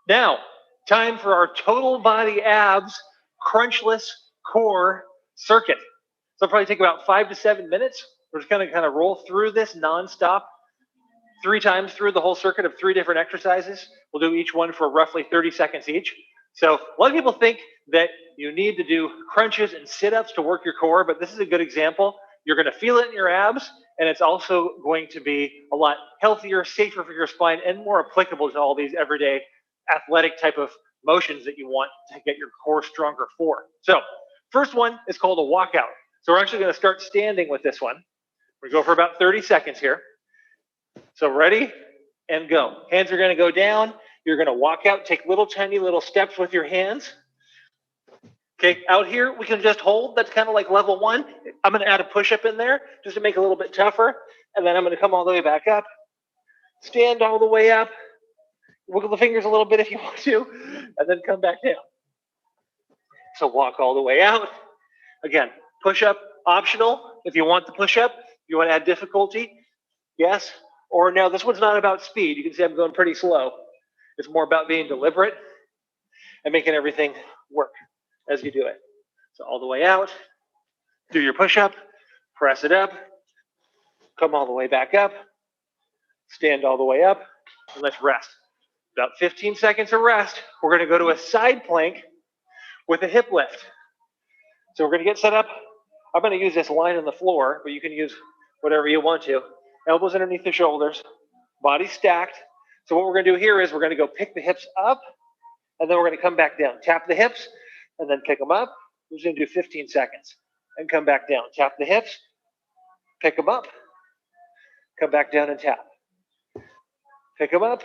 Now, time for our total body abs crunchless core circuit. So it'll probably take about 5 to 7 minutes. We're just going to kind of roll through this nonstop 3 times through the whole circuit of 3 different exercises. We'll do each one for roughly 30 seconds each. So a lot of people think that you need to do crunches and sit-ups to work your core, but this is a good example. You're going to feel it in your abs, and it's also going to be a lot healthier, safer for your spine, and more applicable to all these everyday athletic type of motions that you want to get your core stronger for. So first one is called a walkout. So we're actually going to start standing with this one. We go for about 30 seconds here. So ready and go. Hands are going to go down. You're going to walk out, take tiny little steps with your hands. Okay, out here we can just hold. That's kind of like level 1. I'm going to add a push-up in there just to make it a little bit tougher. And then I'm going to come all the way back up. Stand all the way up. Wiggle the fingers a little bit if you want to. And then come back down. So walk all the way out. Again, push-up optional if you want the push-up. If you want to add difficulty, yes. Or no, this one's not about speed. You can see I'm going pretty slow. It's more about being deliberate and making everything work as you do it. So all the way out, do your push-up, press it up, come all the way back up, stand all the way up, and let's rest. About 15 seconds of rest. We're going to go to a side plank with a hip lift. So we're going to get set up. I'm going to use this line on the floor, but you can use whatever you want to. Elbows underneath the shoulders, body stacked. So what we're going to do here is we're going to go pick the hips up, and then we're going to come back down. Tap the hips, and then pick them up. We're just going to do 15 seconds, and come back down. Tap the hips, pick them up, come back down and tap. Pick them up,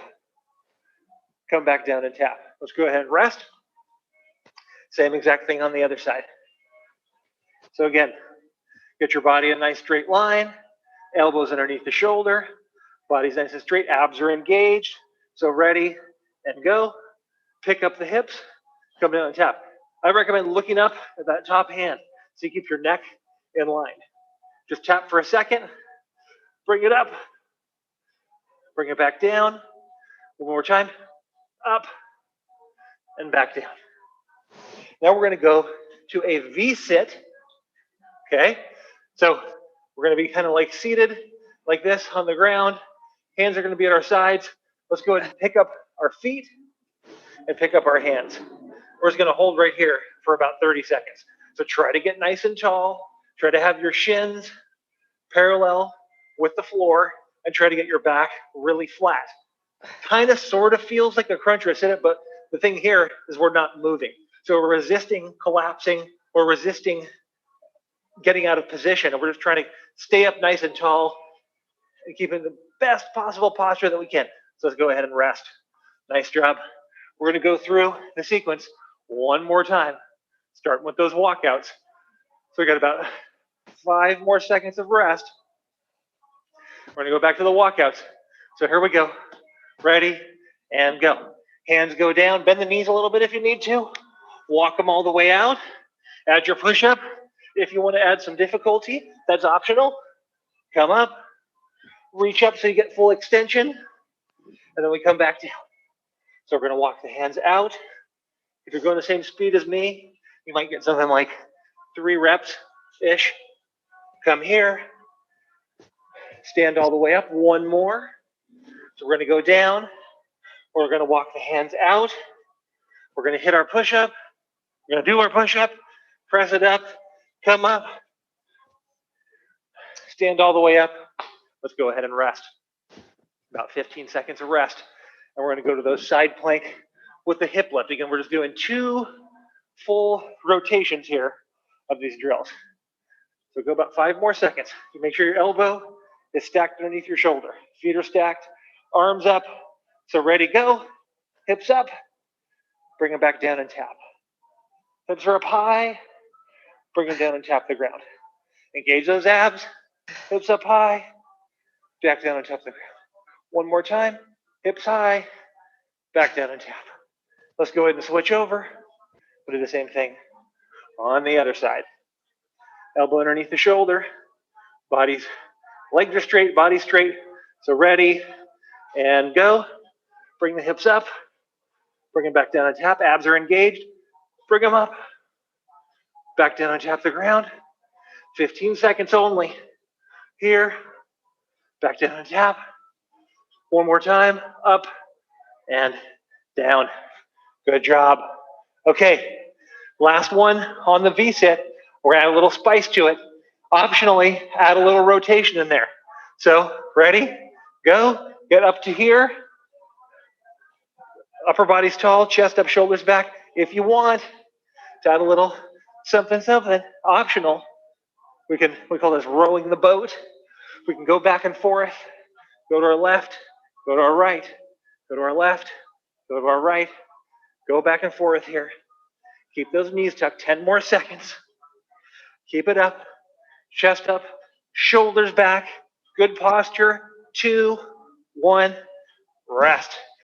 come back down and tap. Let's go ahead and rest. Same exact thing on the other side. So again, get your body in a nice straight line, elbows underneath the shoulder, body's nice and straight, abs are engaged. So ready and go. Pick up the hips, come down and tap. I recommend looking up at that top hand so you keep your neck in line. Just tap for a second, bring it up, bring it back down. One more time, up and back down. Now we're going to go to a V-sit. Okay, so we're going to be kind of like seated like this on the ground. Hands are going to be at our sides. Let's go ahead and pick up our feet and pick up our hands. We're just going to hold right here for about 30 seconds. So try to get nice and tall. Try to have your shins parallel with the floor and try to get your back really flat. Kind of sort of feels like a crunch or a sit-up, but the thing here is we're not moving. So we're resisting collapsing. We're resisting getting out of position, and we're just trying to stay up nice and tall and keep in the best possible posture that we can. So let's go ahead and rest. Nice job. We're going to go through the sequence one more time, starting with those walkouts. So we got about 5 more seconds of rest. We're going to go back to the walkouts. So here we go. Ready and go. Hands go down. Bend the knees a little bit if you need to. Walk them all the way out. Add your push-up. If you want to add some difficulty, that's optional. Come up. Reach up so you get full extension. And then we come back down. So we're going to walk the hands out. If you're going the same speed as me, you might get something like 3 reps-ish. Come here. Stand all the way up. One more. So we're going to go down. We're going to walk the hands out. We're going to hit our push-up. We're going to do our push-up. Press it up. Come up. Stand all the way up. Let's go ahead and rest. About 15 seconds of rest. And we're going to go to those side plank with the hip lift. Again, we're just doing 2 full rotations here of these drills. So go about 5 more seconds. You make sure your elbow is stacked underneath your shoulder. Feet are stacked, arms up. So ready, go. Hips up. Bring them back down and tap. Hips are up high. Bring them down and tap the ground. Engage those abs. Hips up high. Back down and tap the ground. One more time. Hips high. Back down and tap. Let's go ahead and switch over. We'll do the same thing on the other side. Elbow underneath the shoulder. Legs are straight, body straight. So ready and go. Bring the hips up. Bring them back down and tap. Abs are engaged. Bring them up. Back down and tap the ground. 15 seconds only. Here. Back down and tap. One more time. Up and down. Good job. Okay. Last one on the V-sit. We're going to add a little spice to it. Optionally, add a little rotation in there. So, ready? Go. Get up to here. Upper body's tall, chest up, shoulders back. If you want to add a little something, optional, we call this rowing the boat. We can go back and forth, go to our left, go to our right, go to our left, go to our right, go back and forth here. Keep those knees tucked, 10 more seconds. Keep it up, chest up, shoulders back, good posture, 2, 1, rest.